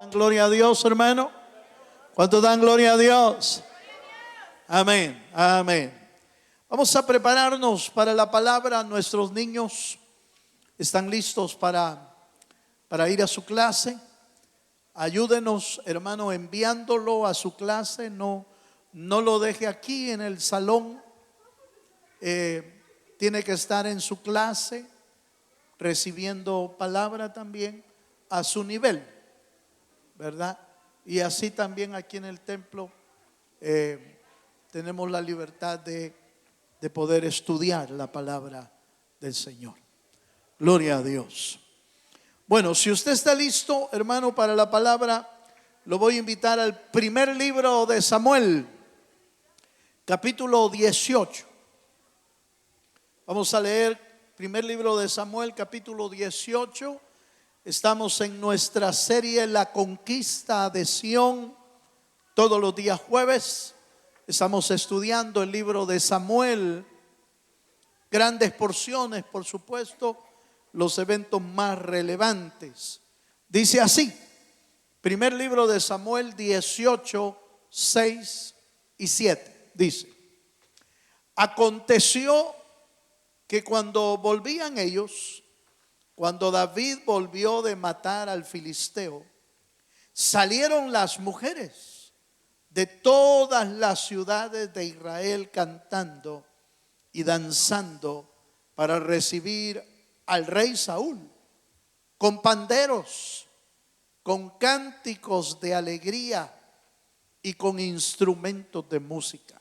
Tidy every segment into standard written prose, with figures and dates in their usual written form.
Gloria a Dios, hermano. ¿Cuántos dan gloria a Dios? Amén, amén. Vamos a prepararnos para la palabra. Nuestros niños están listos para ir a su clase. Ayúdenos, hermano, enviándolo a su clase. No lo deje aquí en el salón. Tiene que estar en su clase, recibiendo palabra también a su nivel, ¿verdad? Y así también aquí en el templo tenemos la libertad de poder estudiar la palabra del Señor. Gloria a Dios. Bueno, si usted está listo, hermano, para la palabra, lo voy a invitar al primer libro de Samuel, capítulo 18. Vamos a leer primer libro de Samuel, capítulo 18. Estamos en nuestra serie La Conquista de Sión. Todos los días jueves estamos estudiando el libro de Samuel. Grandes porciones, por supuesto, los eventos más relevantes. Dice así, primer libro de Samuel 18, 6 y 7. Dice: aconteció que cuando volvían ellos, cuando David volvió de matar al filisteo, salieron las mujeres de todas las ciudades de Israel cantando y danzando para recibir al rey Saúl, con panderos, con cánticos de alegría y con instrumentos de música.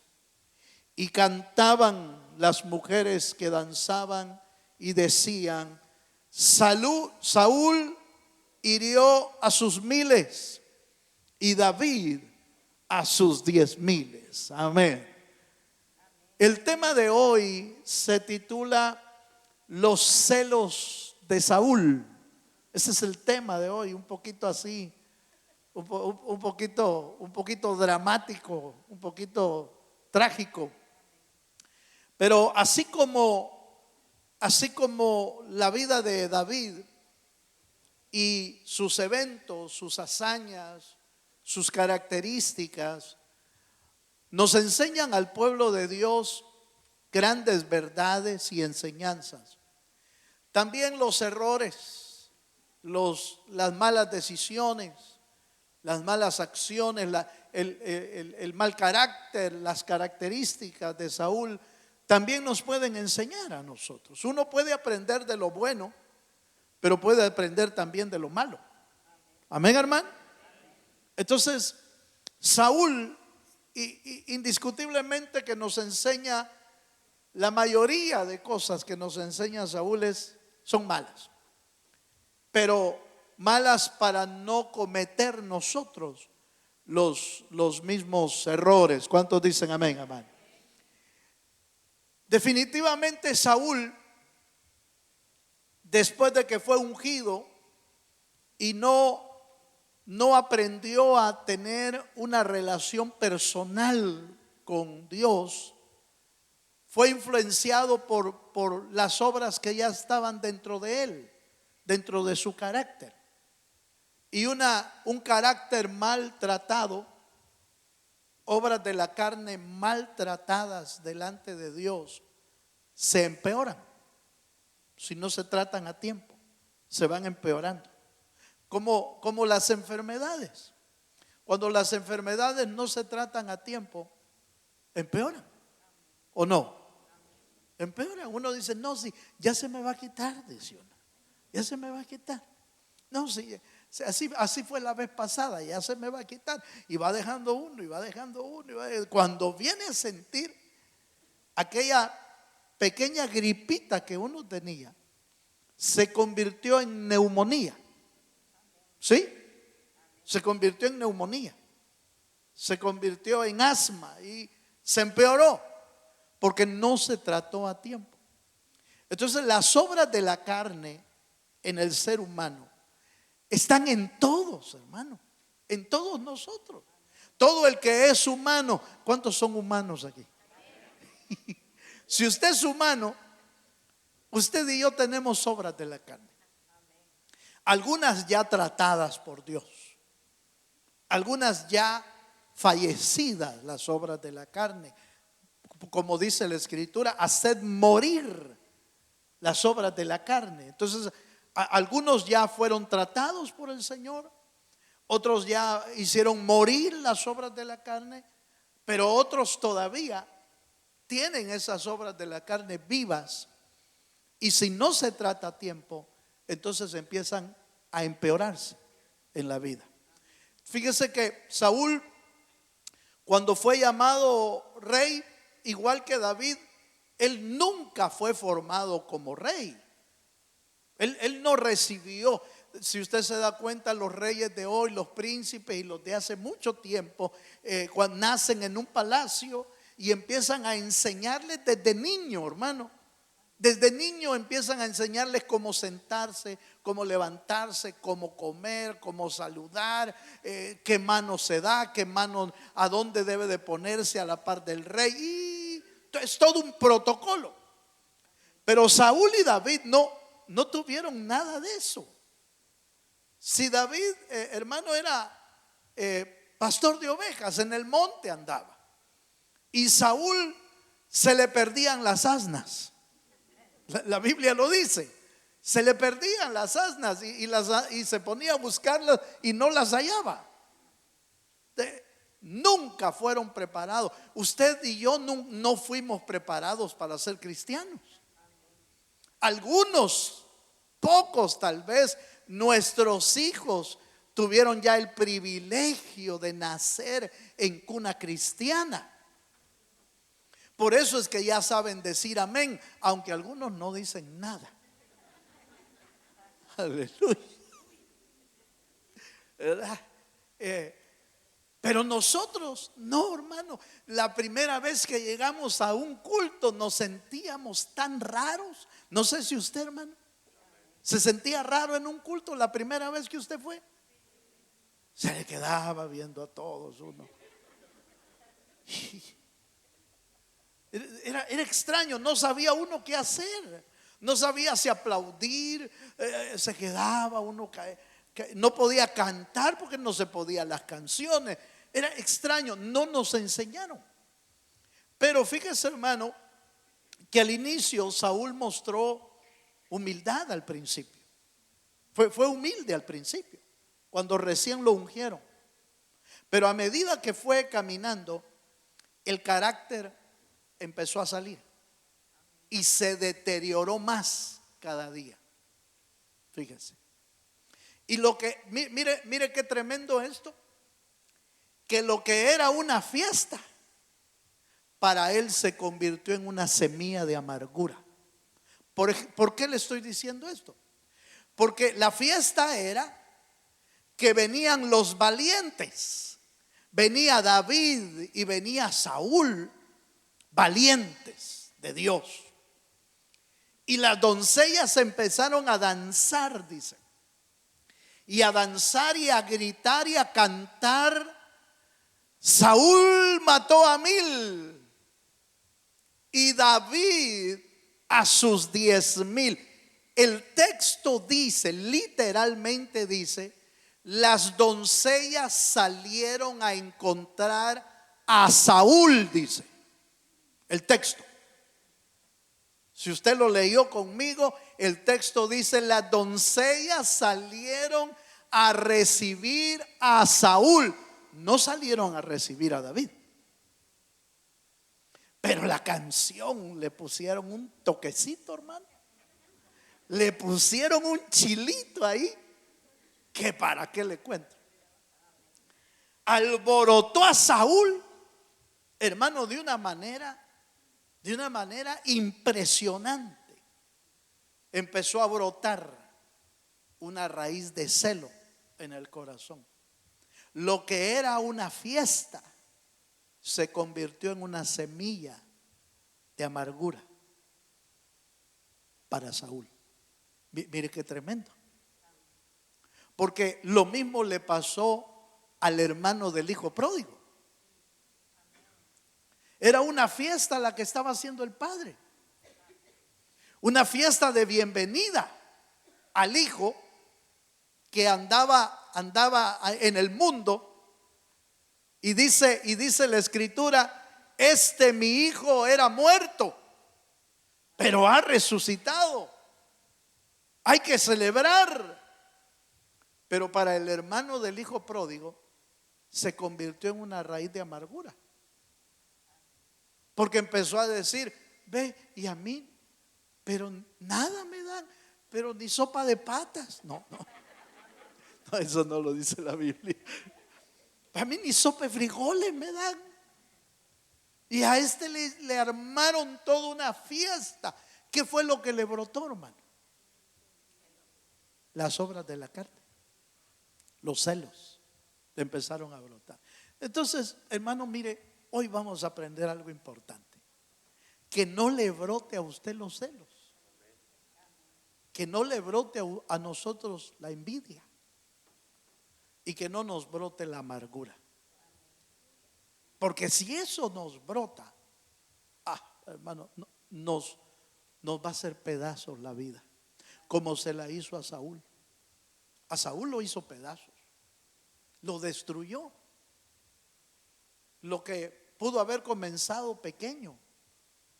Y cantaban las mujeres que danzaban y decían: Saúl hirió a sus miles y David a sus 10,000. Amén. El tema de hoy se titula Los celos de Saúl. Ese es el tema de hoy, un poquito así, un poquito dramático, un poquito trágico. Pero así como la vida de David y sus eventos, sus hazañas, sus características, nos enseñan al pueblo de Dios grandes verdades y enseñanzas. También los errores, las malas decisiones, las malas acciones, el mal carácter, las características de Saúl también nos pueden enseñar a nosotros. Uno puede aprender de lo bueno, pero puede aprender también de lo malo. Amén, hermano. Entonces, Saúl, indiscutiblemente que nos enseña, la mayoría de cosas que nos enseña Saúl son malas, pero malas para no cometer nosotros los mismos errores. ¿Cuántos dicen amén, hermano? Definitivamente Saúl, después de que fue ungido y no aprendió a tener una relación personal con Dios, fue influenciado por las obras que ya estaban dentro de él, dentro de su carácter. Y un carácter maltratado, obras de la carne maltratadas delante de Dios, se empeoran. Si no se tratan a tiempo, se van empeorando. Como las enfermedades. Cuando las enfermedades no se tratan a tiempo, empeoran. ¿O no? Empeoran. Uno dice: no, sí, ya se me va a quitar, dice uno. Ya se me va a quitar. No, sí, así fue la vez pasada, ya se me va a quitar. Y va dejando uno, y va dejando uno. Cuando viene a sentir aquella pequeña gripita que uno tenía, se convirtió en neumonía. ¿Sí? Se convirtió en neumonía. Se convirtió en asma y se empeoró porque no se trató a tiempo. Entonces, las obras de la carne en el ser humano están en todos, hermano, en todos nosotros. Todo el que es humano. ¿Cuántos son humanos aquí? Si usted es humano, usted y yo tenemos obras de la carne. Algunas ya tratadas por Dios, algunas ya fallecidas las obras de la carne. Como dice la Escritura, haced morir las obras de la carne. Entonces, algunos ya fueron tratados por el Señor, otros ya hicieron morir las obras de la carne, pero otros todavía tienen esas obras de la carne vivas, y si no se trata a tiempo, entonces empiezan a empeorarse en la vida. Fíjese que Saúl, cuando fue llamado rey, igual que David, él nunca fue formado como rey. Él no recibió. Si usted se da cuenta, los reyes de hoy, los príncipes y los de hace mucho tiempo, cuando nacen en un palacio y empiezan a enseñarles desde niño, hermano. Desde niño empiezan a enseñarles cómo sentarse, cómo levantarse, cómo comer, cómo saludar, qué mano se da, qué mano, a dónde debe de ponerse a la par del rey. Y es todo un protocolo. Pero Saúl y David no tuvieron nada de eso. Si David, hermano, era pastor de ovejas, en el monte andaba, y Saúl se le perdían las asnas. La Biblia lo dice, se le perdían las asnas y se ponía a buscarlas y no las hallaba. Nunca fueron preparados. Usted y yo no fuimos preparados para ser cristianos. Algunos, pocos tal vez, nuestros hijos tuvieron ya el privilegio de nacer en cuna cristiana. Por eso es que ya saben decir amén, aunque algunos no dicen nada. Aleluya. ¿Verdad? Pero nosotros, no, hermano. La primera vez que llegamos a un culto nos sentíamos tan raros. No sé si usted, hermano, se sentía raro en un culto la primera vez que usted fue. Se le quedaba viendo a todos uno. Era extraño, no sabía uno qué hacer, no sabía si aplaudir, se quedaba uno, no podía cantar porque no se podían las canciones. Era extraño, no nos enseñaron. Pero fíjese, hermano, que al inicio Saúl mostró humildad al principio. Fue humilde al principio, cuando recién lo ungieron. Pero a medida que fue caminando, el carácter empezó a salir y se deterioró más cada día. Fíjense. Y mire qué tremendo esto, que lo que era una fiesta para él se convirtió en una semilla de amargura. ¿Por qué le estoy diciendo esto? Porque la fiesta era que venían los valientes, venía David y venía Saúl, valientes de Dios. Y las doncellas empezaron a danzar, dice, y a danzar y a gritar y a cantar: Saúl mató a 1000 y David a sus 10,000. El texto dice, literalmente dice, las doncellas salieron a encontrar a Saúl, dice el texto. Si usted lo leyó conmigo, el texto dice: las doncellas salieron a recibir a Saúl. No salieron a recibir a David. Pero la canción le pusieron un toquecito, hermano. Le pusieron un chilito ahí, que para qué le cuento. Alborotó a Saúl, hermano, de una manera impresionante. Empezó a brotar una raíz de celo en el corazón. Lo que era una fiesta se convirtió en una semilla de amargura para Saúl. Mire qué tremendo. Porque lo mismo le pasó al hermano del hijo pródigo. Era una fiesta la que estaba haciendo el padre, una fiesta de bienvenida al hijo que andaba en el mundo, Y dice la escritura, mi hijo era muerto, pero ha resucitado. Hay que celebrar. Pero para el hermano del hijo pródigo se convirtió en una raíz de amargura. Porque empezó a decir, ve, y a mí, pero nada me dan, pero ni sopa de patas. No, eso no lo dice la Biblia. A mí ni sopa de frijoles me dan. Y a le armaron toda una fiesta. ¿Qué fue lo que le brotó, hermano? Las obras de la carne, los celos le empezaron a brotar. Entonces, hermano, mire, hoy vamos a aprender algo importante. Que no le brote a usted los celos. Que no le brote a nosotros la envidia. Y que no nos brote la amargura. Porque si eso nos brota, hermano, nos va a hacer pedazos la vida. Como se la hizo a Saúl. A Saúl lo hizo pedazos. Lo destruyó. Lo que pudo haber comenzado pequeño,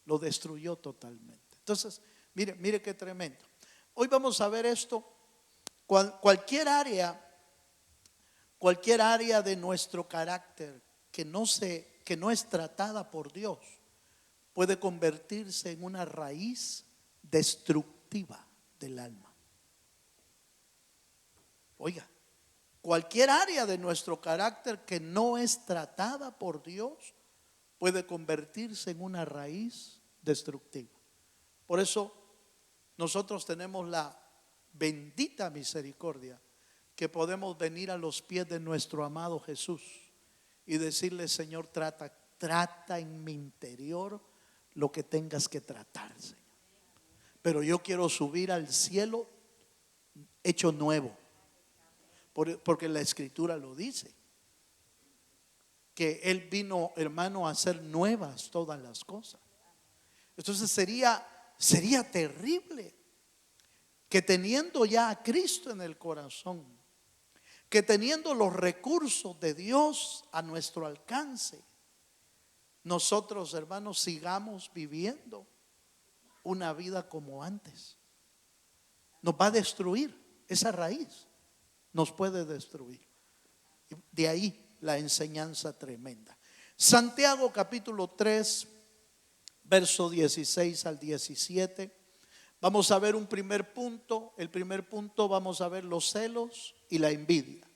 lo destruyó totalmente. Entonces, mire qué tremendo. Hoy vamos a ver esto. Cualquier área de nuestro carácter que no es tratada por Dios puede convertirse en una raíz destructiva del alma. Oiga, cualquier área de nuestro carácter que no es tratada por Dios puede convertirse en una raíz destructiva. Por eso nosotros tenemos la bendita misericordia que podemos venir a los pies de nuestro amado Jesús y decirle: Señor, trata en mi interior lo que tengas que tratar, Señor. Pero yo quiero subir al cielo hecho nuevo, porque la escritura lo dice, que Él vino, hermano, a hacer nuevas todas las cosas. Entonces sería terrible que teniendo ya a Cristo en el corazón, que teniendo los recursos de Dios a nuestro alcance, nosotros, hermanos, sigamos viviendo una vida como antes. Nos va a destruir esa raíz, nos puede destruir. De ahí la enseñanza tremenda. Santiago capítulo 3, verso 16 al 17. Vamos a ver un primer punto. El primer punto vamos a ver los celos y la envidia.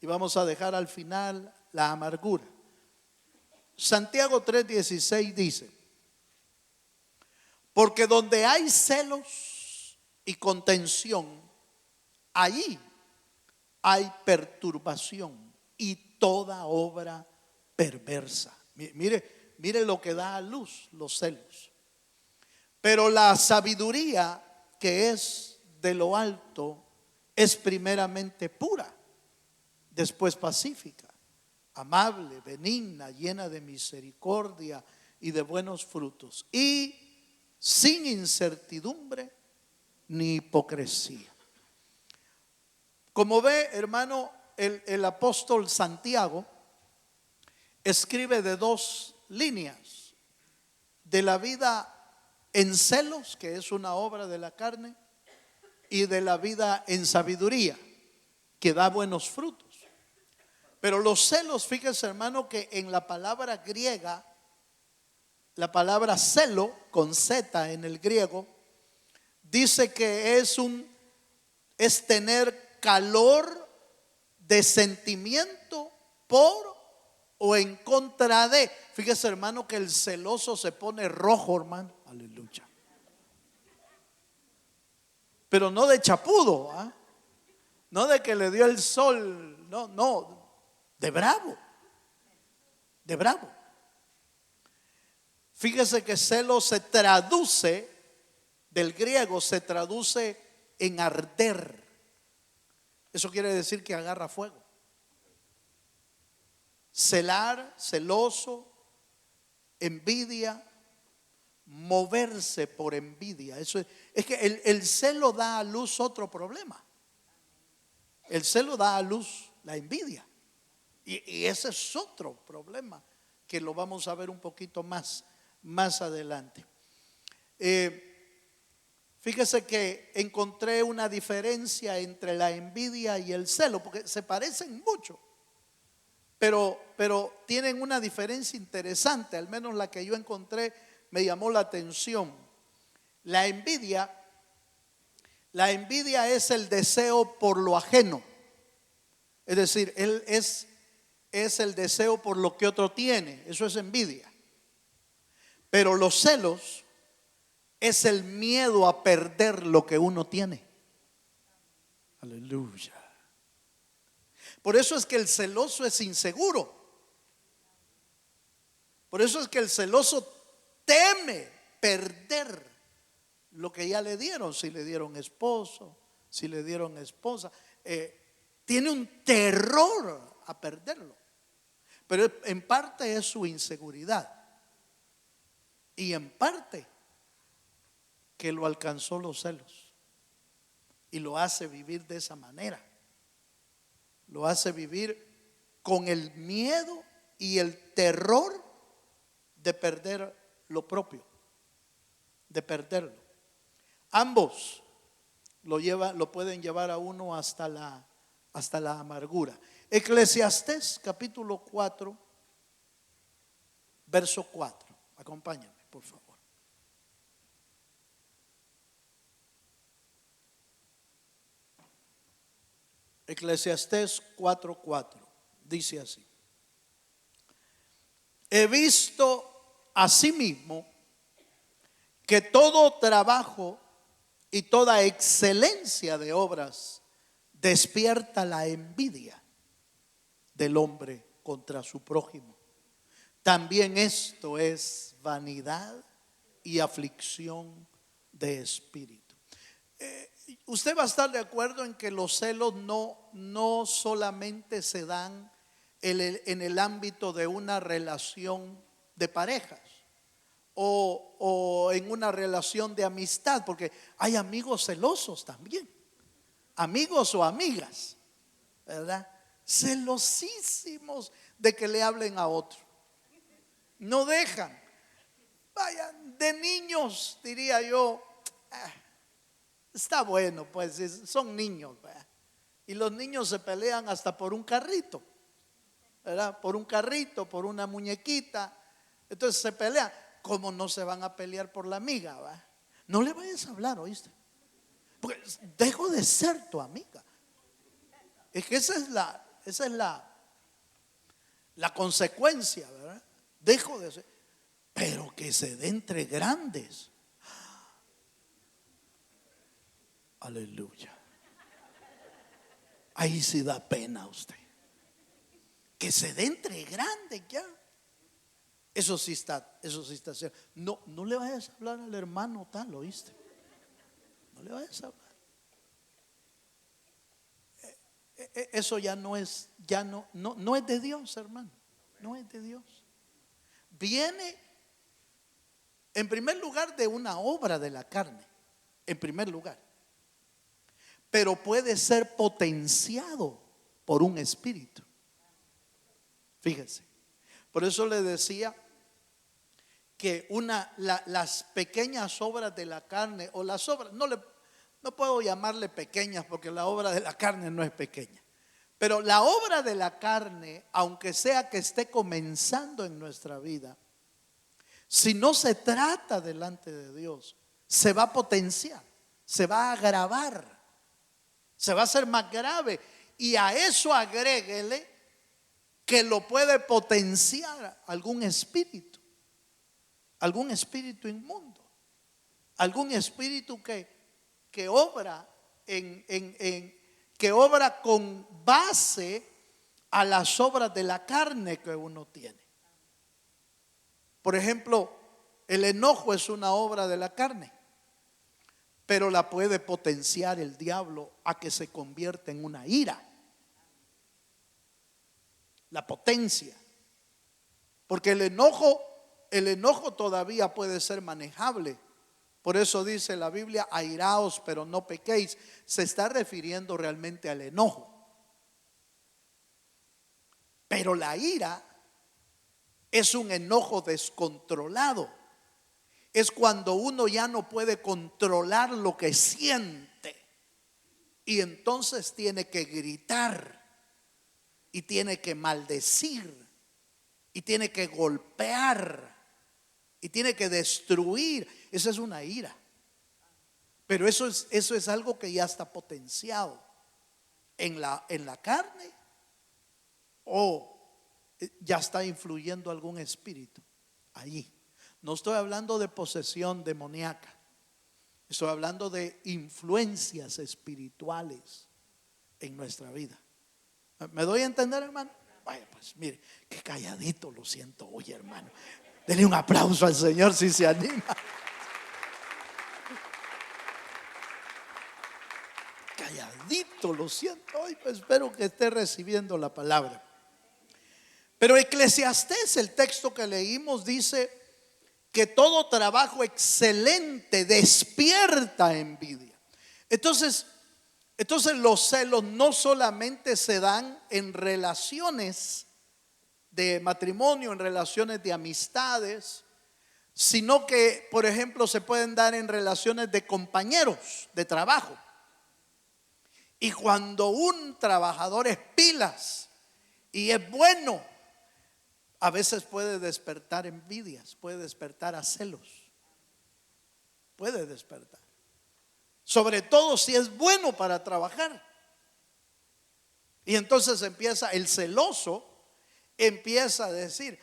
Y vamos a dejar al final la amargura. Santiago 3:16 dice: porque donde hay celos y contención, allí hay perturbación y toda obra perversa. Mire lo que da a luz los celos. Pero la sabiduría que es de lo alto es primeramente pura, después pacífica, amable, benigna, llena de misericordia y de buenos frutos, y sin incertidumbre ni hipocresía. Como ve, hermano, el apóstol Santiago escribe de dos líneas: de la vida en celos, que es una obra de la carne, y de la vida en sabiduría, que da buenos frutos. Pero los celos, fíjese, hermano, que en la palabra griega, la palabra celo con Z en el griego, dice que es tener calor de sentimiento por o en contra de. Fíjese, hermano, que el celoso se pone rojo, hermano. Aleluya. Pero no de chapudo, no de que le dio el sol, no, de bravo. De bravo. Fíjese que celo se traduce, del griego se traduce en arder. Eso quiere decir que agarra fuego. Celar, celoso, envidia, moverse por envidia. Eso es que el celo da a luz otro problema. El celo da a luz la envidia. Y ese es otro problema que lo vamos a ver un poquito más adelante. Fíjese que encontré una diferencia entre la envidia y el celo, porque se parecen mucho, pero tienen una diferencia interesante, al menos la que yo encontré me llamó la atención. La envidia es el deseo por lo ajeno, es decir, él es el deseo por lo que otro tiene, eso es envidia. Pero los celos es el miedo a perder lo que uno tiene. Aleluya. Por eso es que el celoso es inseguro. Por eso es que el celoso teme perder lo que ya le dieron. Si le dieron esposo, si le dieron esposa, tiene un terror a perderlo. Pero en parte es su inseguridad. Y en parte que lo alcanzó los celos. Y lo hace vivir de esa manera. Lo hace vivir con el miedo y el terror de perder lo propio, de perderlo. Ambos lo pueden llevar a uno hasta la amargura. Eclesiastés capítulo 4, verso 4. Acompáñame, por favor. Eclesiastés 4:4 dice así: he visto asimismo que todo trabajo y toda excelencia de obras despierta la envidia del hombre contra su prójimo. También esto es vanidad y aflicción de espíritu. Usted va a estar de acuerdo en que los celos no solamente se dan en el ámbito de una relación de parejas o en una relación de amistad, porque hay amigos celosos también, amigos o amigas, ¿verdad? Celosísimos de que le hablen a otro, no dejan. Vaya, de niños diría yo, está bueno, pues son niños, ¿verdad? Y los niños se pelean hasta por un carrito, ¿verdad? Por un carrito, por una muñequita. Entonces se pelean. ¿Cómo no se van a pelear por la amiga, ¿verdad? No le vayas a hablar, ¿oíste? Porque dejo de ser tu amiga. Es que esa es la consecuencia, ¿verdad? Dejo de ser. Pero que se dé entre grandes. Aleluya. Ahí sí da pena a usted. Que se dé entre grandes ya. Eso sí está cierto. No le vayas a hablar al hermano tal, ¿oíste? No le vayas a hablar. Eso ya no es de Dios, hermano. No es de Dios. Viene en primer lugar de una obra de la carne. En primer lugar. Pero puede ser potenciado por un espíritu. Fíjense. Por eso le decía que las pequeñas obras de la carne, o las obras, no puedo llamarle pequeñas porque la obra de la carne no es pequeña, pero la obra de la carne, aunque sea que esté comenzando en nuestra vida, si no se trata delante de Dios, se va a potenciar, se va a agravar, se va a hacer más grave. Y a eso agréguele que lo puede potenciar algún espíritu inmundo, algún espíritu que obra que obra con base a las obras de la carne que uno tiene. Por ejemplo, el enojo es una obra de la carne, pero la puede potenciar el diablo a que se convierta en una ira. La potencia. Porque el enojo todavía puede ser manejable. Por eso dice la Biblia, airaos pero no pequéis. Se está refiriendo realmente al enojo. Pero la ira es un enojo descontrolado. Es cuando uno ya no puede controlar lo que siente y entonces tiene que gritar y tiene que maldecir y tiene que golpear y tiene que destruir. Esa es una ira. Pero eso es algo que ya está potenciado en la carne, o ya está influyendo algún espíritu allí. No estoy hablando de posesión demoníaca, estoy hablando de influencias espirituales en nuestra vida. ¿Me doy a entender, hermano? Vaya, pues mire, qué calladito lo siento hoy, hermano. Denle un aplauso al Señor si se anima. Calladito lo siento hoy, pues espero que esté recibiendo la palabra. Pero Eclesiastés, el texto que leímos, dice que todo trabajo excelente despierta envidia. Entonces los celos no solamente se dan en relaciones de matrimonio, en relaciones de amistades, sino que, por ejemplo, se pueden dar en relaciones de compañeros de trabajo. Y cuando un trabajador es pilas y es bueno, a veces puede despertar envidias, puede despertar a celos, puede despertar. Sobre todo si es bueno para trabajar. Y entonces empieza el celoso, empieza a decir,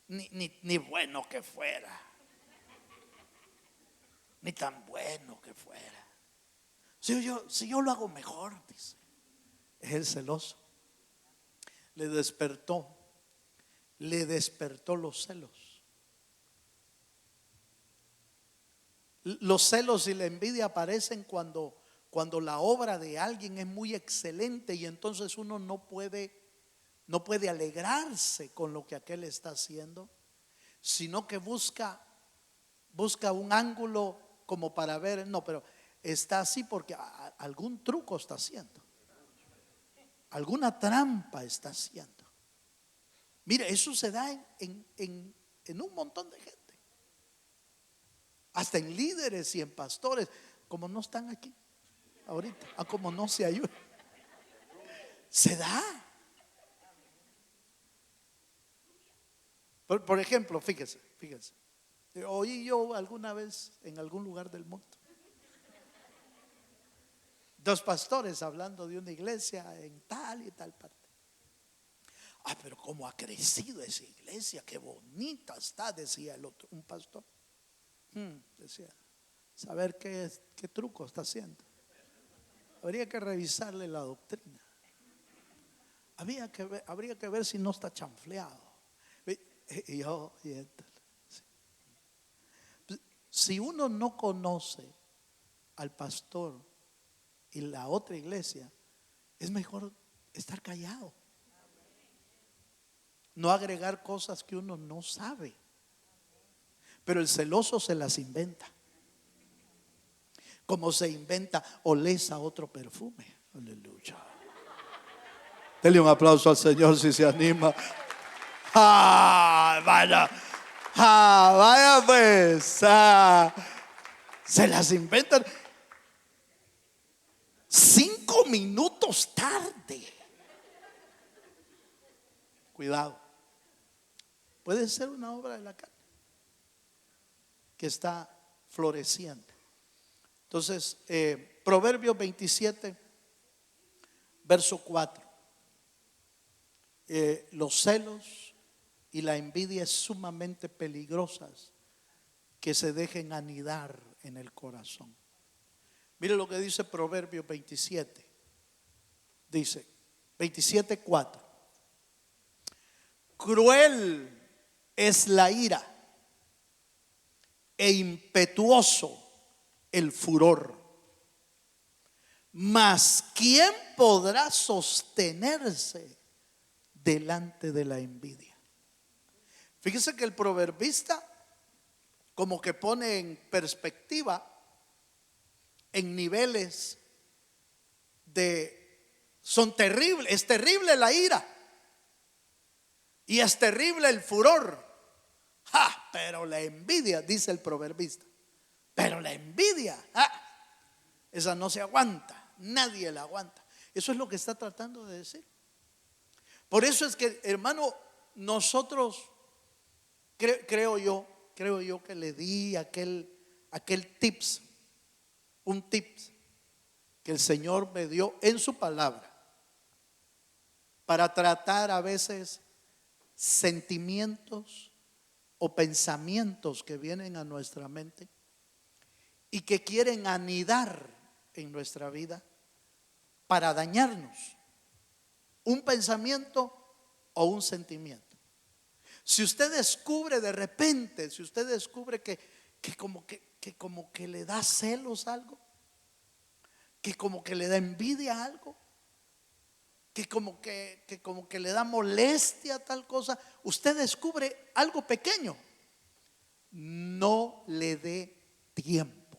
ni bueno que fuera, ni tan bueno que fuera. Si yo lo hago mejor, dice. Es el celoso. Le despertó los celos. Los celos y la envidia aparecen cuando la obra de alguien es muy excelente y entonces uno no puede alegrarse con lo que aquel está haciendo, sino que busca un ángulo como para ver, no, pero está así porque algún truco está haciendo, alguna trampa está haciendo. Mire, eso se da en un montón de gente, hasta en líderes y en pastores, como no están aquí ahorita, como no se ayudan, se da. Por ejemplo, fíjese, oí yo alguna vez en algún lugar del mundo dos pastores hablando de una iglesia en tal y tal parte. Pero cómo ha crecido esa iglesia, qué bonita está, decía el otro, un pastor. Decía, saber qué truco está haciendo. Habría que revisarle la doctrina. Habría que ver si no está chanfleado. Si uno no conoce al pastor y la otra iglesia, es mejor estar callado, no agregar cosas que uno no sabe. Pero el celoso se las inventa, como se inventa olés a otro perfume. Aleluya. Dele un aplauso al Señor si se anima. Vaya pues, se las inventan 5 minutos tarde. Cuidado, puede ser una obra de la carne que está floreciendo. Entonces, Proverbios 27, verso 4. Los celos y la envidia es sumamente peligrosas que se dejen anidar en el corazón. Mire lo que dice Proverbios 27. Dice 27:4. Cruel es la ira e impetuoso el furor, mas ¿quién podrá sostenerse delante de la envidia? Fíjese que el proverbista como que pone en perspectiva, en niveles de Son terribles. Es terrible la ira. Y es terrible el furor. Pero la envidia, dice el proverbista. Pero la envidia, esa no se aguanta. Nadie la aguanta. Eso es lo que está tratando de decir. Por eso es que, hermano, nosotros, creo yo que le di aquel tips, un tips que el Señor me dio en su palabra para tratar a veces sentimientos o pensamientos que vienen a nuestra mente y que quieren anidar en nuestra vida para dañarnos. Un pensamiento o un sentimiento. Si usted descubre de repente, si usted descubre que como que le da celos algo, que como que le da envidia algo, que como que le da molestia tal cosa, usted descubre algo pequeño, no le dé tiempo.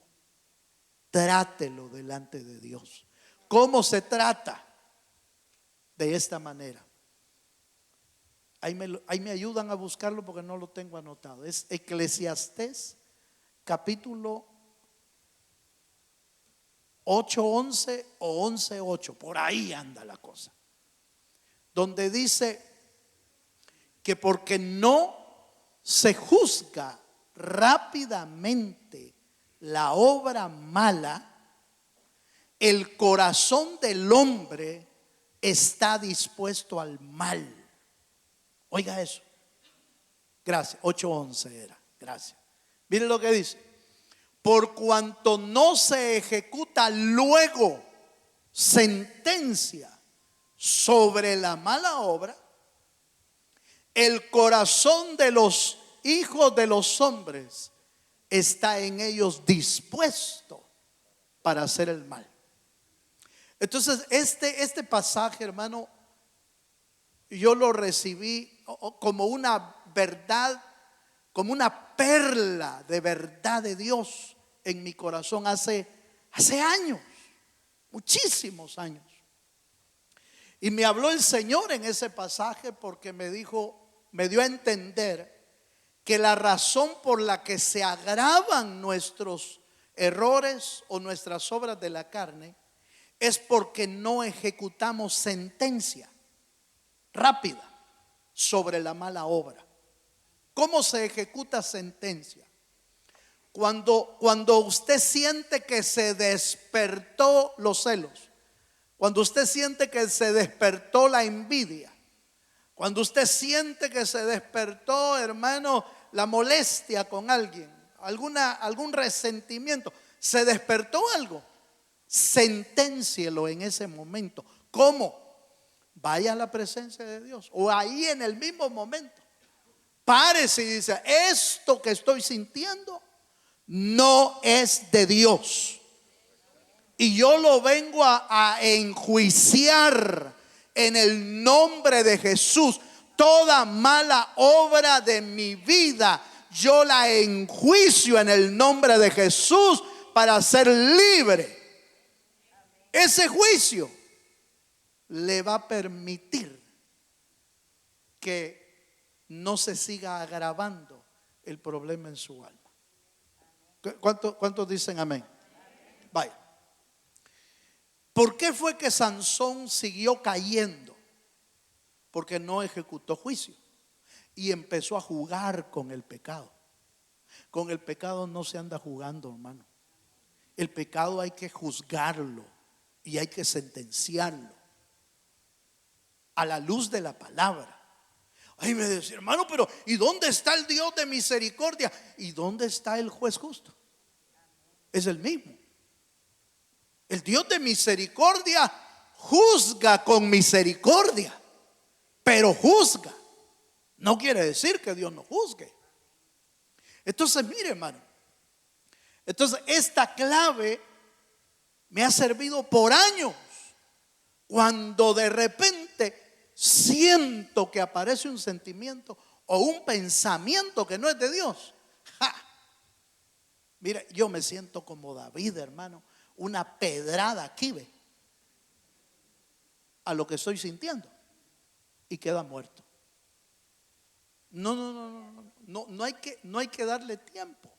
Trátelo delante de Dios. ¿Cómo se trata? De esta manera. Ahí me ayudan a buscarlo porque no lo tengo anotado. Es Eclesiastés capítulo 8:11 o 11:8. Por ahí anda la cosa. Donde dice que porque no se juzga rápidamente la obra mala, el corazón del hombre está dispuesto al mal. Oiga eso. Gracias. 8:11 era. Gracias. Mire lo que dice. Por cuanto no se ejecuta luego sentencia sobre la mala obra, el corazón de los hijos de los hombres está en ellos dispuesto para hacer el mal. Entonces este pasaje, hermano, yo lo recibí como una verdad, como una perla de verdad de Dios en mi corazón hace años, muchísimos años. Y me habló el Señor en ese pasaje porque me dio a entender que la razón por la que se agravan nuestros errores o nuestras obras de la carne es porque no ejecutamos sentencia rápida sobre la mala obra. ¿Cómo se ejecuta sentencia? Cuando usted siente que se despertó los celos, cuando usted siente que se despertó la envidia, cuando usted siente que se despertó, hermano, la molestia con alguien, algún resentimiento, se despertó algo, senténcielo en ese momento. ¿Cómo? Vaya a la presencia de Dios o ahí en el mismo momento. Párese y dice: esto que estoy sintiendo no es de Dios. Y yo lo vengo a enjuiciar en el nombre de Jesús. Toda mala obra de mi vida, yo la enjuicio en el nombre de Jesús para ser libre. Ese juicio le va a permitir que no se siga agravando el problema en su alma. ¿Cuántos dicen amén? Vaya. ¿Por qué fue que Sansón siguió cayendo? Porque no ejecutó juicio y empezó a jugar con el pecado. Con el pecado no se anda jugando, hermano. El pecado hay que juzgarlo y hay que sentenciarlo a la luz de la palabra. Ahí me decía: hermano, pero ¿y dónde está el Dios de misericordia? ¿Y dónde está el juez justo? Es el mismo. El Dios de misericordia juzga con misericordia, pero juzga. No quiere decir que Dios no juzgue. Entonces, mire, hermano, entonces esta clave me ha servido por años. Cuando de repente siento que aparece un sentimiento o un pensamiento que no es de Dios, mire, yo me siento como David, hermano, una pedrada aquí, ve. a lo que estoy sintiendo y queda muerto. No hay que darle tiempo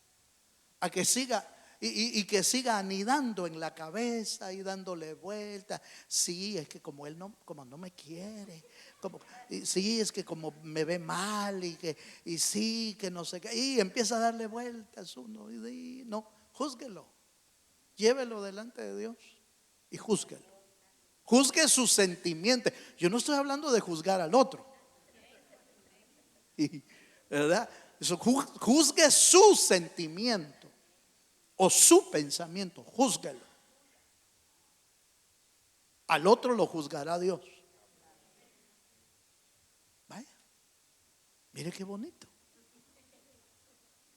a que siga y que siga anidando en la cabeza y dándole vueltas. Sí, es que como no me quiere, sí, es que como me ve mal y sí, que no sé qué, y empieza a darle vueltas uno y no, júzguelo, llévelo delante de Dios y júzguelo. Juzgue sus sentimientos. Yo no estoy hablando de juzgar al otro, ¿verdad? Juzgue su sentimiento o su pensamiento, júzguelo. Al otro lo juzgará Dios. Vaya, mire qué bonito.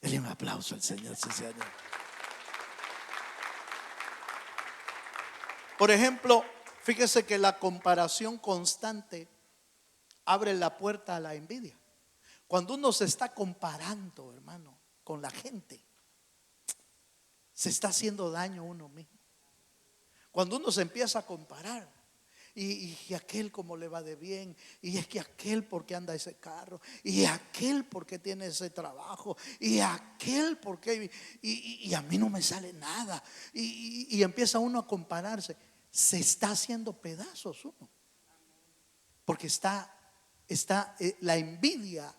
Denle un aplauso al Señor, sí, Señor. Por ejemplo, fíjese que la comparación constante abre la puerta a la envidia. Cuando uno se está comparando, hermano, con la gente, se está haciendo daño a uno mismo. Cuando uno se empieza a comparar, y aquel como le va de bien, y es que aquel porque anda ese carro, y aquel porque tiene ese trabajo, y aquel porque y a mí no me sale nada, y empieza uno a compararse. Se está haciendo pedazos uno, porque la envidia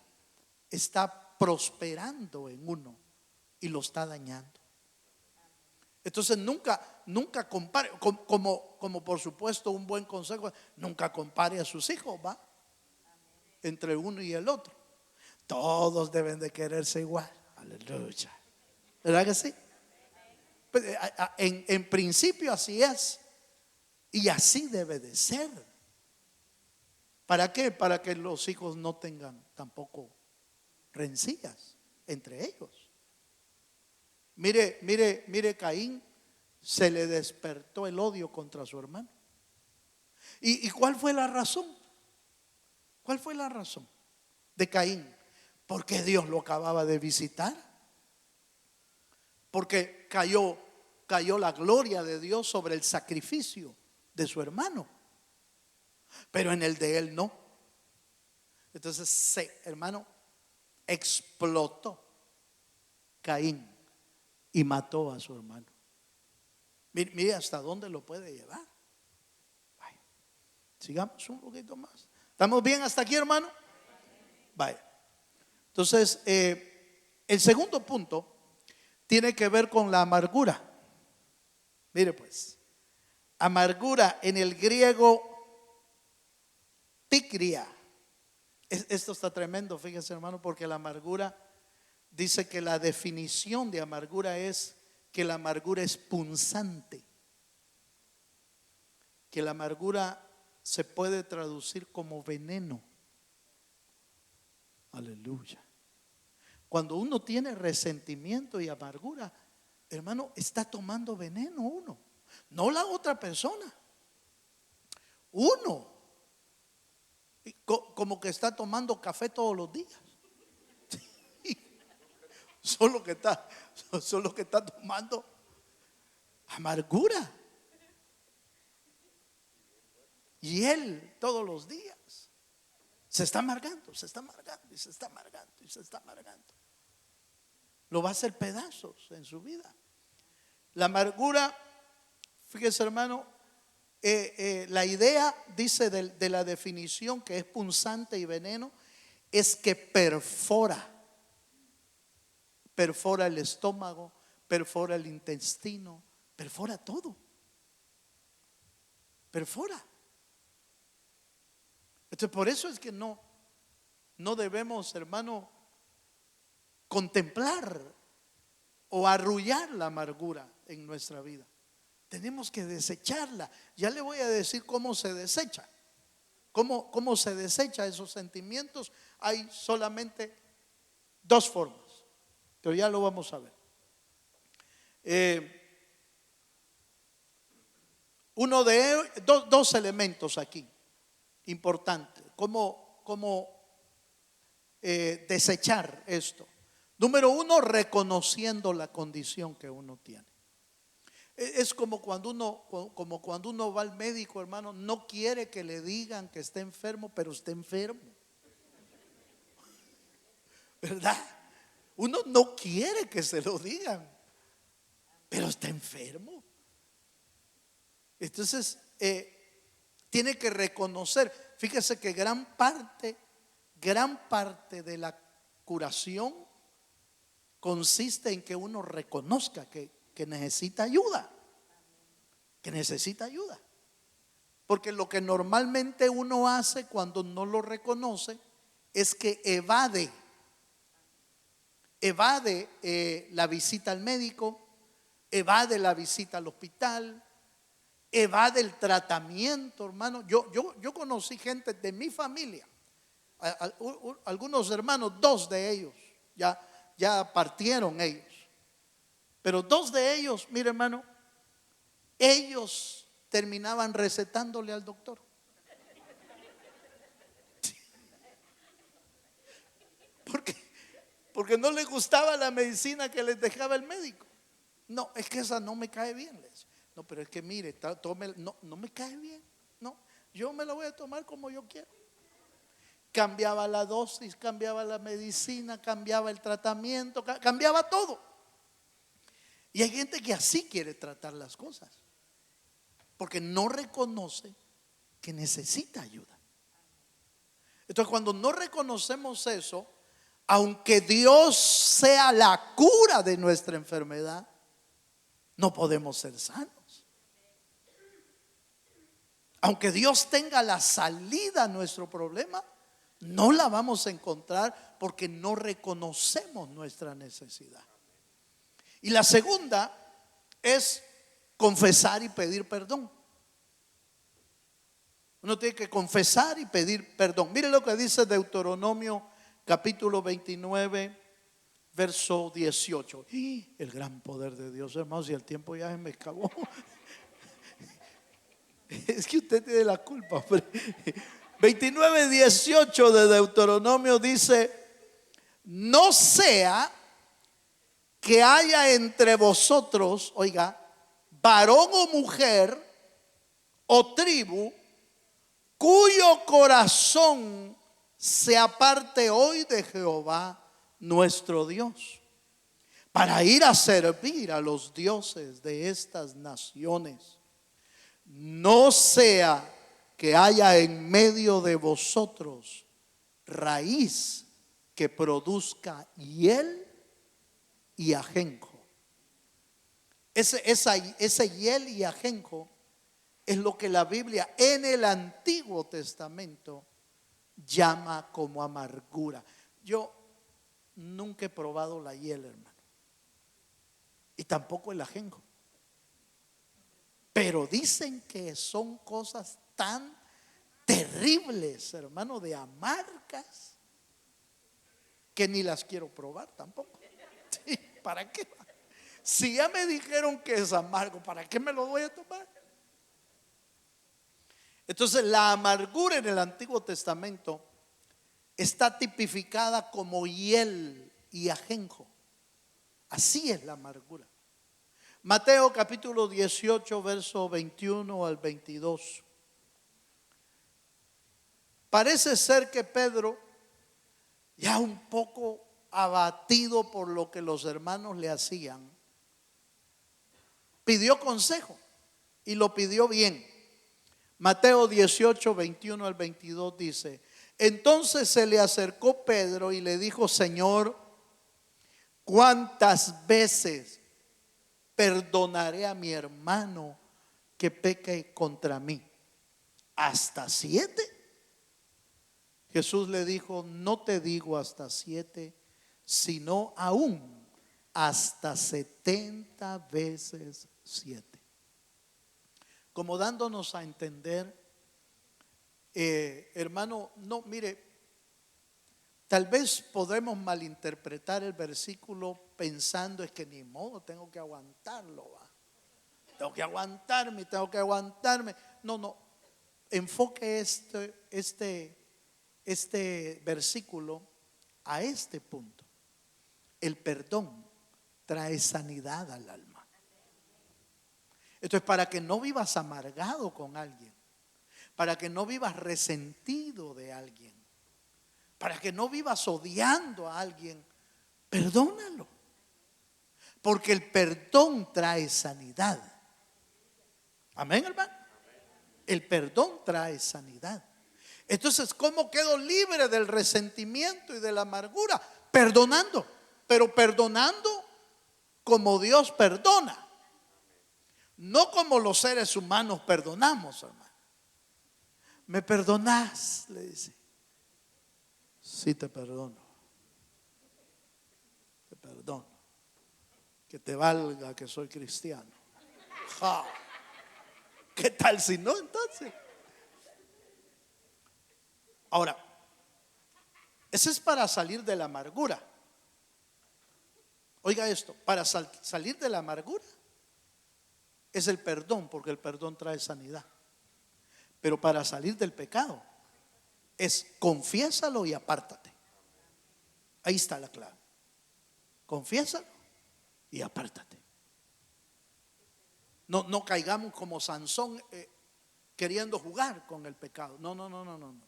está prosperando en uno y lo está dañando. Entonces nunca compare, como por supuesto un buen consejo, nunca compare a sus hijos, ¿va? Entre uno y el otro. Todos deben de quererse igual. Aleluya. ¿Verdad que sí? Pues, en principio así es. Y así debe de ser. ¿Para qué? Para que los hijos no tengan tampoco rencillas entre ellos. Mire, Caín, se le despertó el odio contra su hermano. ¿Y cuál fue la razón? ¿Cuál fue la razón de Caín? Porque Dios lo acababa de visitar. Porque cayó la gloria de Dios sobre el sacrificio de su hermano, pero en el de él no. Entonces, hermano, explotó Caín y mató a su hermano. Mire hasta dónde lo puede llevar. Vaya. Sigamos un poquito más. ¿Estamos bien hasta aquí, hermano? Vaya. Entonces, el segundo punto tiene que ver con la amargura. Mire pues, amargura en el griego picria. Esto está tremendo, fíjese, hermano, porque la amargura dice que la definición de amargura es que la amargura es punzante, que la amargura se puede traducir como veneno. Aleluya. Cuando uno tiene resentimiento y amargura, hermano, está tomando veneno uno, no la otra persona, uno. Como que está tomando café todos los días. Solo que está tomando amargura. Y él todos los días se está amargando, se está amargando y se está amargando y se está amargando. Lo va a hacer pedazos en su vida. La amargura, fíjese, hermano, la idea, dice de la definición, que es punzante y veneno, es que perfora el estómago, perfora el intestino, perfora todo, perfora. Entonces, por eso es que no debemos, hermano, contemplar o arrullar la amargura en nuestra vida. Tenemos que desecharla. Ya le voy a decir cómo se desecha. ¿Cómo se desecha esos sentimientos? Hay solamente dos formas, pero ya lo vamos a ver. Dos elementos aquí importantes. ¿Cómo desechar esto? Número uno, reconociendo la condición que uno tiene. Es como cuando uno va al médico, hermano, no quiere que le digan que está enfermo, pero está enfermo, ¿verdad? Uno no quiere que se lo digan, pero está enfermo. Entonces, tiene que reconocer. Fíjese que gran parte de la curación consiste en que uno reconozca que necesita ayuda, porque lo que normalmente uno hace cuando no lo reconoce es que evade la visita al médico, evade la visita al hospital, evade el tratamiento, hermano. Yo conocí gente de mi familia, algunos hermanos, dos de ellos ya partieron ellos, pero dos de ellos, mire, hermano, ellos terminaban recetándole al doctor. Porque no les gustaba la medicina que les dejaba el médico. No, es que esa no me cae bien, les decía. No, pero es que mire, no me cae bien. No, yo me la voy a tomar como yo quiero. Cambiaba la dosis, cambiaba la medicina, cambiaba el tratamiento, cambiaba todo. Y hay gente que así quiere tratar las cosas, porque no reconoce que necesita ayuda. Entonces, cuando no reconocemos eso, aunque Dios sea la cura de nuestra enfermedad, no podemos ser sanos. Aunque Dios tenga la salida a nuestro problema, no la vamos a encontrar porque no reconocemos nuestra necesidad. Y la segunda es confesar y pedir perdón. Uno tiene que confesar y pedir perdón. Mire lo que dice Deuteronomio capítulo 29, verso 18. El gran poder de Dios, hermanos, y el tiempo ya se me acabó. Es que usted tiene la culpa, hombre. 29, 18 de Deuteronomio dice: no sea que haya entre vosotros, oiga, varón o mujer o tribu cuyo corazón se aparte hoy de Jehová nuestro Dios, para ir a servir a los dioses de estas naciones. No sea que haya en medio de vosotros raíz que produzca hiel y ajenjo. Ese hiel y ajenjo es lo que la Biblia en el Antiguo Testamento llama como amargura. Yo nunca he probado la hiel, hermano, y tampoco el ajenjo, pero dicen que son cosas tan terribles, hermano, de amargas, que ni las quiero probar tampoco. Sí, ¿para qué? Si ya me dijeron que es amargo, ¿para qué me lo voy a tomar? Entonces, la amargura en el Antiguo Testamento está tipificada como hiel y ajenjo. Así es la amargura. Mateo capítulo 18, verso 21 al 22. Parece ser que Pedro, ya un poco abatido por lo que los hermanos le hacían, pidió consejo, y lo pidió bien. Mateo 18, 21 al 22 dice: entonces se le acercó Pedro y le dijo: Señor, ¿cuántas veces perdonaré a mi hermano que peque contra mí? ¿Hasta 7? Jesús le dijo: no te digo hasta 7, sino aún hasta 70 veces 7. Como dándonos a entender, hermano, no, mire, tal vez podemos malinterpretar el versículo pensando es que ni modo, tengo que aguantarlo, ¿va? Tengo que aguantarme. No, enfoque este versículo a este punto. El perdón trae sanidad al alma. Entonces, para que no vivas amargado con alguien, para que no vivas resentido de alguien, para que no vivas odiando a alguien, perdónalo. Porque el perdón trae sanidad. Amén, hermano. El perdón trae sanidad. Entonces, ¿cómo quedo libre del resentimiento y de la amargura? Perdonando, pero perdonando como Dios perdona, no como los seres humanos perdonamos, hermano. ¿Me perdonás?, le dice. Sí, te perdono. Te perdono. Que te valga que soy cristiano. ¡Ja! ¿Qué tal si no, entonces? Ahora, ese es para salir de la amargura. Oiga esto, para salir de la amargura es el perdón, porque el perdón trae sanidad. Pero para salir del pecado es confiésalo y apártate. Ahí está la clave. Confiésalo y apártate. No caigamos como Sansón queriendo jugar con el pecado. No.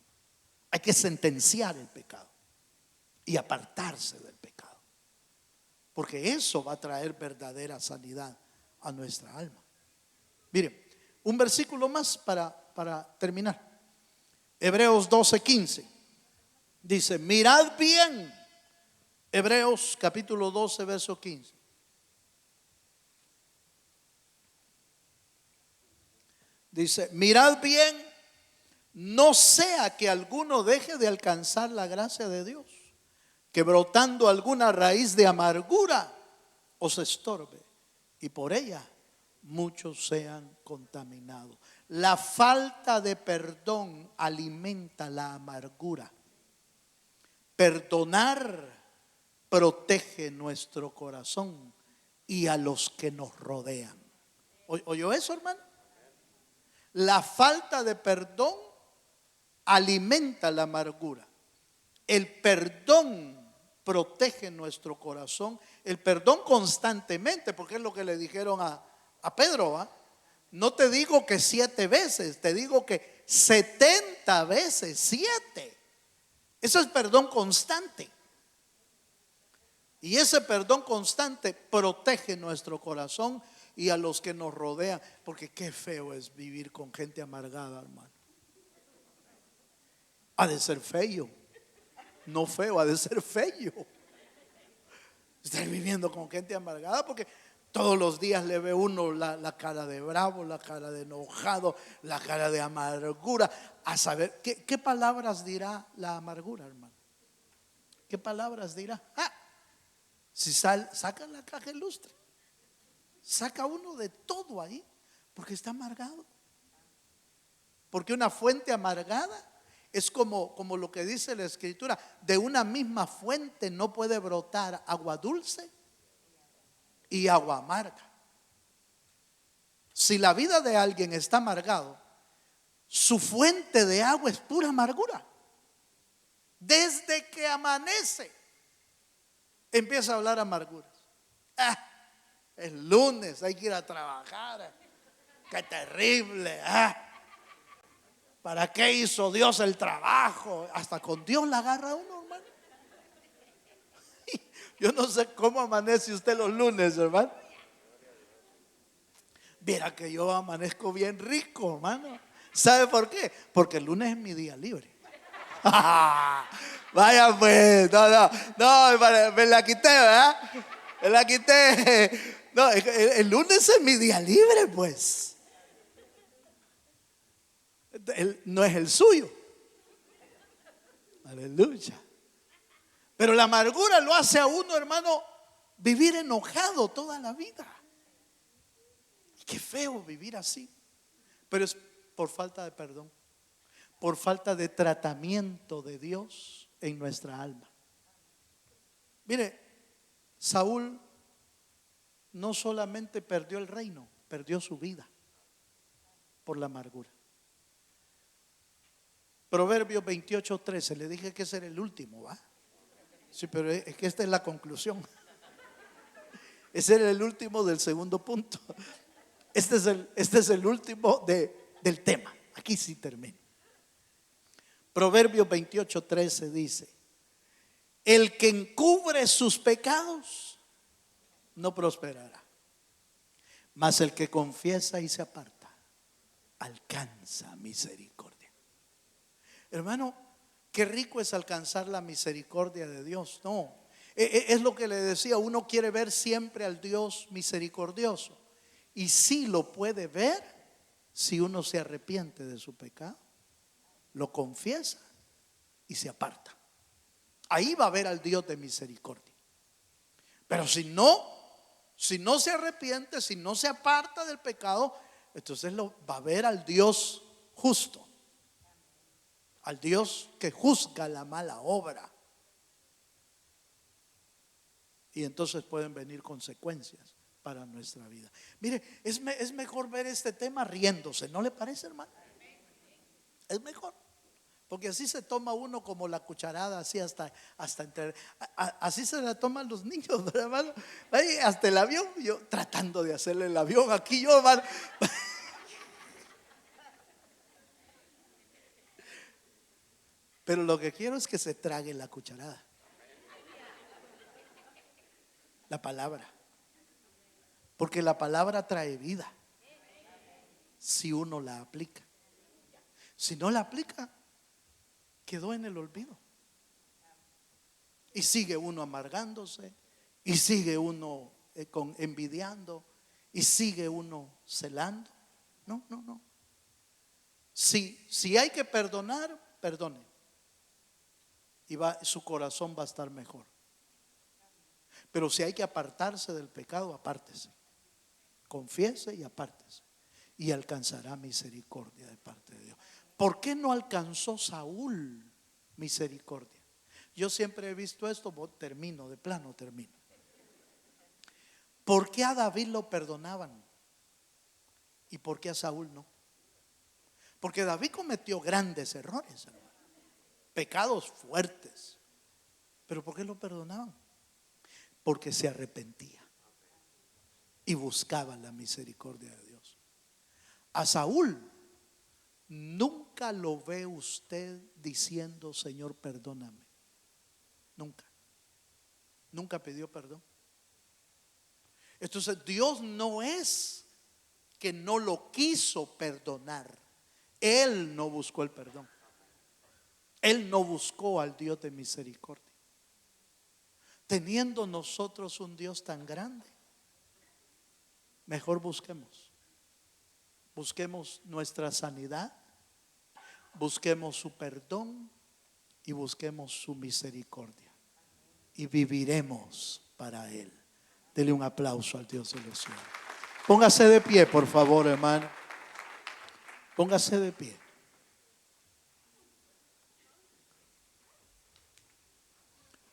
Hay que sentenciar el pecado y apartarse del pecado, porque eso va a traer verdadera sanidad a nuestra alma. Mire, un versículo más para terminar. Hebreos 12:15 dice: mirad bien. Hebreos capítulo 12 verso 15. Dice: mirad bien, no sea que alguno deje de alcanzar la gracia de Dios, que brotando alguna raíz de amargura os estorbe, y por ella muchos sean contaminados. La falta de perdón alimenta la amargura. Perdonar protege nuestro corazón y a los que nos rodean. ¿Oyó eso, hermano? La falta de perdón alimenta la amargura. El perdón protege nuestro corazón. El perdón constantemente, porque es lo que le dijeron a Pedro, ¿va? No te digo que 7 veces, te digo que 70 veces 7. Eso es perdón constante. Y ese perdón constante protege nuestro corazón y a los que nos rodean. Porque qué feo es vivir con gente amargada, hermano. Ha de ser feo. No feo, ha de ser feo estar viviendo con gente amargada, porque todos los días le ve uno la cara de bravo, la cara de enojado, la cara de amargura. A saber, ¿qué palabras dirá la amargura, hermano? ¿Qué palabras dirá? Si saca la caja ilustre, saca uno de todo ahí, porque está amargado. Porque una fuente amargada es como lo que dice la Escritura: de una misma fuente no puede brotar agua dulce y agua amarga. Si la vida de alguien está amargado, su fuente de agua es pura amargura. Desde que amanece empieza a hablar amarguras. Es lunes, hay que ir a trabajar. Qué terrible. ¿Para qué hizo Dios el trabajo? Hasta con Dios la agarra uno, hermano. Yo no sé cómo amanece usted los lunes, hermano. Viera que yo amanezco bien rico, hermano. ¿Sabe por qué? Porque el lunes es mi día libre. Vaya pues, no, me la quité, ¿verdad? Me la quité. No, el lunes es mi día libre, pues. No es el suyo. Aleluya. Pero la amargura lo hace a uno, hermano, vivir enojado toda la vida. Qué feo vivir así. Pero es por falta de perdón, por falta de tratamiento de Dios en nuestra alma. Mire, Saúl no solamente perdió el reino, perdió su vida por la amargura. Proverbios 28:13, le dije que ese era el último, ¿va? Sí, pero es que esta es la conclusión. Ese era el último del segundo punto. Este es el último del tema. Aquí sí termino. Proverbios 28:13 dice: el que encubre sus pecados no prosperará, mas el que confiesa y se aparta alcanza misericordia. Hermano, qué rico es alcanzar la misericordia de Dios. No, es lo que le decía, uno quiere ver siempre al Dios misericordioso, y sí lo puede ver si uno se arrepiente de su pecado, lo confiesa y se aparta. Ahí va a ver al Dios de misericordia. Pero si no se arrepiente, si no se aparta del pecado, entonces lo va a ver al Dios justo, al Dios que juzga la mala obra. Y entonces pueden venir consecuencias para nuestra vida. Mire, es mejor ver este tema riéndose, ¿no le parece, hermano? Es mejor, porque así se toma uno como la cucharada, así hasta así se la toman los niños, ¿verdad, hermano? Ahí hasta el avión, yo tratando de hacerle el avión aquí yo, hermano. Pero lo que quiero es que se trague la cucharada, la palabra, porque la palabra trae vida si uno la aplica. Si no la aplica, quedó en el olvido. Y sigue uno amargándose, y sigue uno envidiando, y sigue uno celando. No. Si hay que perdonar, perdone, y su corazón va a estar mejor. Pero si hay que apartarse del pecado, apártese, confiese y apártese, y alcanzará misericordia de parte de Dios. ¿Por qué no alcanzó Saúl misericordia? Yo siempre he visto esto, termino. ¿Por qué a David lo perdonaban y por qué a Saúl no? Porque David cometió grandes errores, hermano, pecados fuertes. ¿Pero por qué lo perdonaban? Porque se arrepentía y buscaba la misericordia de Dios. A Saúl nunca lo ve usted diciendo: Señor, perdóname. Nunca pidió perdón. Entonces Dios no es que no lo quiso perdonar, Él no buscó el perdón. Él no buscó al Dios de misericordia. Teniendo nosotros un Dios tan grande, mejor busquemos nuestra sanidad, busquemos su perdón y busquemos su misericordia, y viviremos para Él. Dele un aplauso al Dios de los cielos. Póngase de pie, por favor, hermano. Póngase de pie.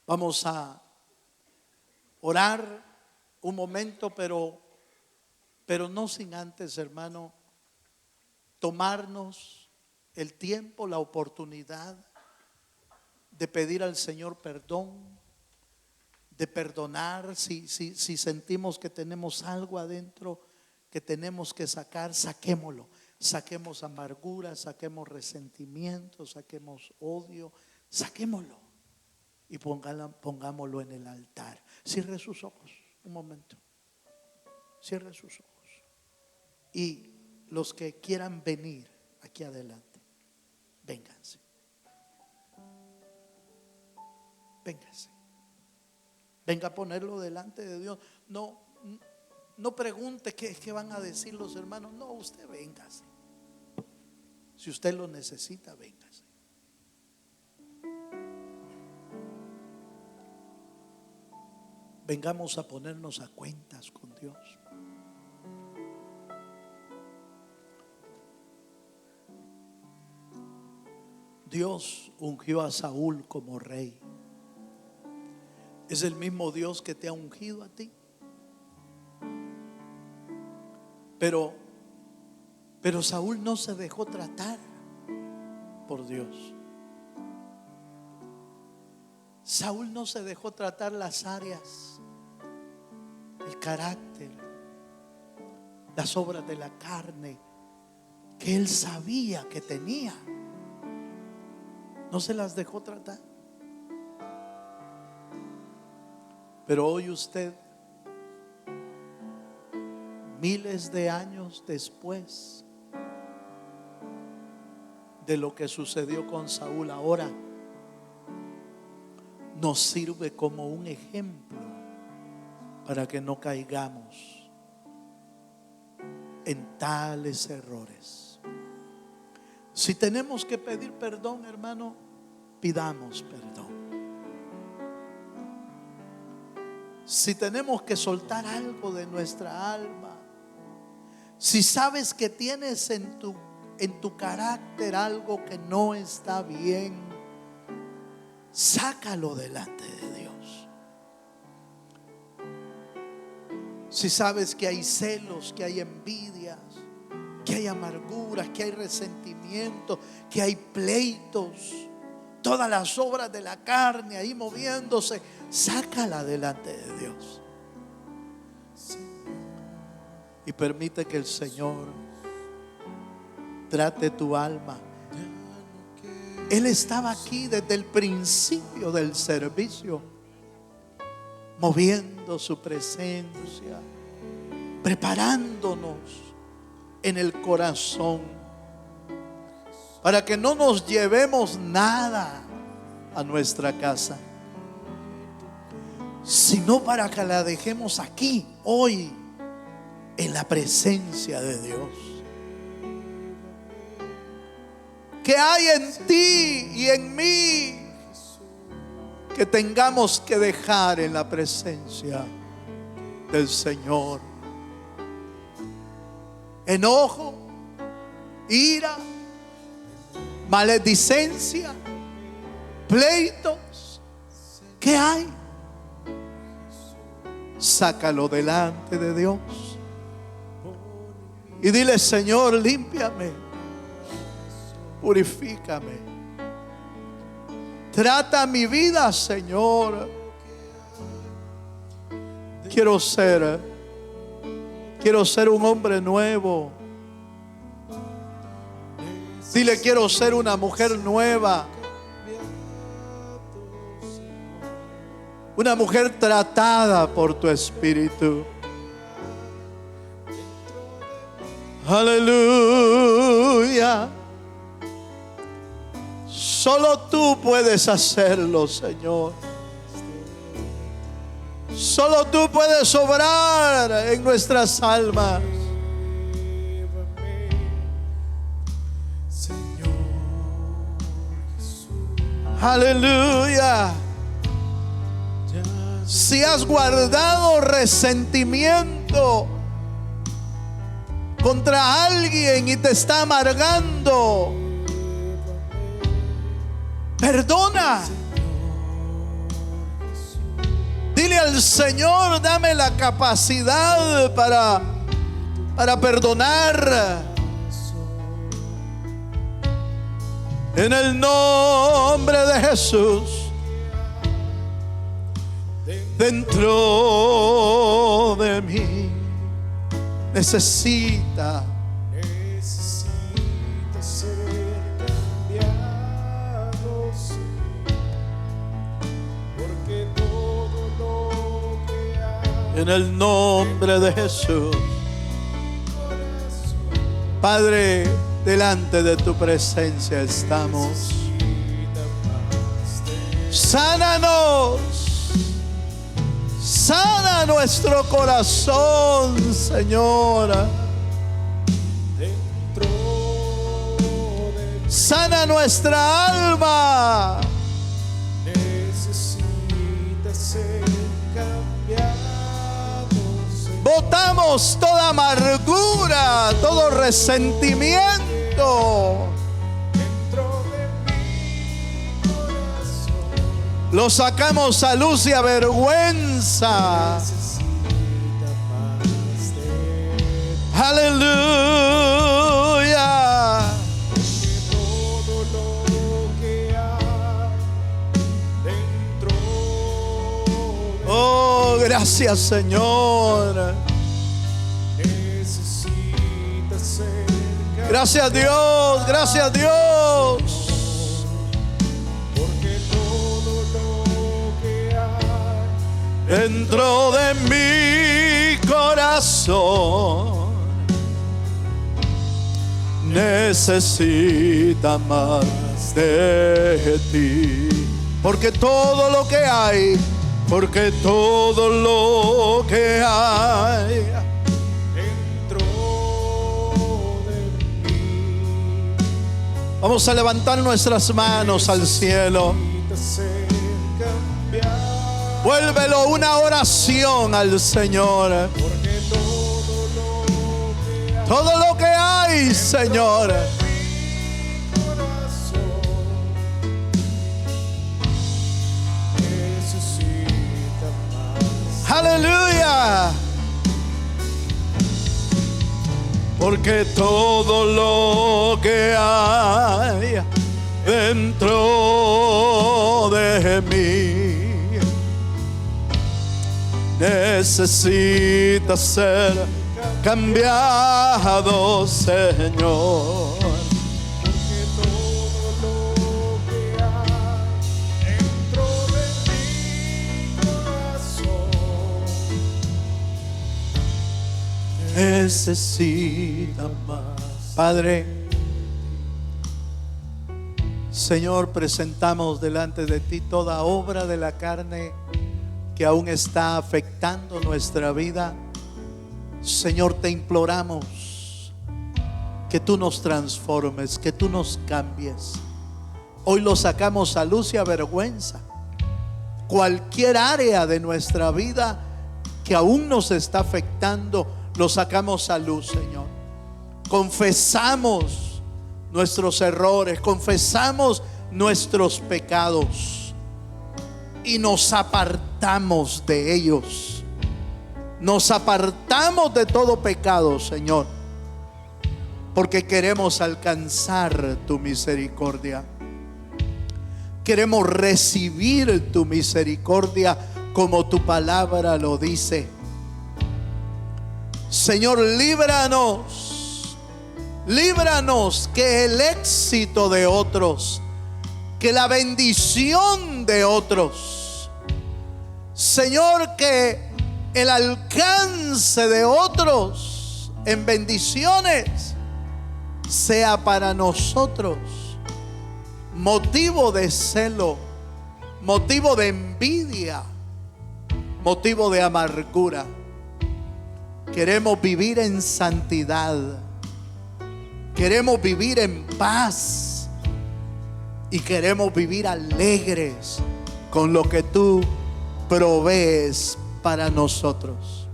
Vamos a orar un momento, pero no sin antes, hermano, tomarnos el tiempo, la oportunidad de pedir al Señor perdón, de perdonar. Si sentimos que tenemos algo adentro que tenemos que sacar, saquémoslo. Saquemos amargura, saquemos resentimiento, saquemos odio, saquémoslo y pongámoslo en el altar. Cierre sus ojos un momento. Cierre sus ojos. Y los que quieran venir aquí adelante, vénganse. Vénganse. Venga a ponerlo delante de Dios. No pregunte qué van a decir los hermanos. No, usted véngase. Si usted lo necesita, véngase. Vengamos a ponernos a cuentas con Dios. Dios ungió a Saúl como rey. Es el mismo Dios que te ha ungido a ti. Pero Saúl no se dejó tratar por Dios. Saúl no se dejó tratar las áreas, el carácter, las obras de la carne que él sabía que tenía. No se las dejó tratar. Pero hoy usted, miles de años después de lo que sucedió con Saúl, ahora nos sirve como un ejemplo para que no caigamos en tales errores. Si tenemos que pedir perdón, hermano, pidamos perdón. Si tenemos que soltar algo de nuestra alma, si sabes que tienes en tu carácter algo que no está bien, sácalo delante de Dios. Si sabes que hay celos, que hay envidias, que hay amarguras, que hay resentimiento, que hay pleitos, todas las obras de la carne ahí moviéndose, sácala delante de Dios y permite que el Señor trate tu alma. Él estaba aquí desde el principio del servicio, moviendo su presencia, preparándonos en el corazón para que no nos llevemos nada a nuestra casa, sino para que la dejemos aquí hoy en la presencia de Dios. ¿Qué hay en ti y en mí que tengamos que dejar en la presencia del Señor? Enojo, ira, maledicencia, pleitos. ¿Qué hay? Sácalo delante de Dios y dile: Señor, límpiame, purifícame, trata mi vida, Señor. Quiero ser un hombre nuevo. Dile: quiero ser una mujer nueva, una mujer tratada por tu Espíritu. Aleluya. Solo tú puedes hacerlo, Señor. Solo tú puedes obrar en nuestras almas. Aleluya. Si has guardado resentimiento contra alguien y te está amargando, perdona. Dile al Señor: dame la capacidad para perdonar. En el nombre de Jesús, dentro de mí necesita ser cambiado, porque todo lo que hay, en el nombre de Jesús. Padre, delante de tu presencia estamos. Sánanos. Sana nuestro corazón, Señora. Sana nuestra alma. Necesita ser cambiado. Botamos toda amargura, todo resentimiento. Lo sacamos a luz y a vergüenza. Aleluya. Todo lo que hay dentro. Oh, gracias, Señor. Necesita Gracias Dios, gracias Dios. Porque todo lo que hay Dentro de mi corazón necesita más de ti. Porque todo lo que hay, porque todo lo que hay dentro de mí vamos a levantar nuestras manos al cielo. necesita ser cambiado. Vuélvelo una oración al Señor. Porque Todo lo que hay, Señor, mi corazón necesita más. aleluya. Porque todo lo que hay dentro de mí necesita ser cambiado, Señor. Porque todo lo que hay dentro de mi corazón Necesita más. Padre, Señor, presentamos delante de ti toda obra de la carne que aún está afectando nuestra vida. Señor, te imploramos que tú nos transformes, que tú nos cambies. Hoy lo sacamos a luz y a vergüenza. Cualquier área de nuestra vida que aún nos está afectando, lo sacamos a luz, Señor. Confesamos nuestros errores, confesamos nuestros pecados y nos apartamos de ellos. Nos apartamos de todo pecado, Señor, porque queremos alcanzar tu misericordia. Queremos recibir tu misericordia como tu palabra lo dice. Señor, líbranos, líbranos que el éxito de otros, que la bendición de otros, Señor, que el alcance de otros en bendiciones sea para nosotros motivo de celo, motivo de envidia, motivo de amargura. Queremos vivir en santidad, queremos vivir en paz y queremos vivir alegres con lo que tú provees para nosotros.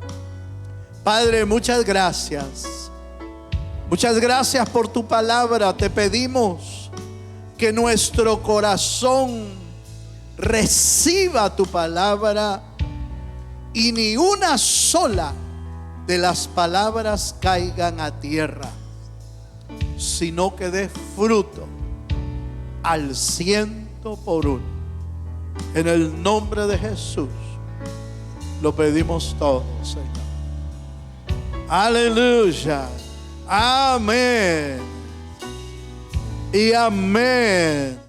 Padre, muchas gracias. Muchas gracias por tu palabra. Te pedimos que nuestro corazón reciba tu palabra y ni una sola de las palabras caigan a tierra, sino que dé fruto al 100%. En el nombre de Jesús lo pedimos todo, Señor. Aleluya. Amén. Y amén.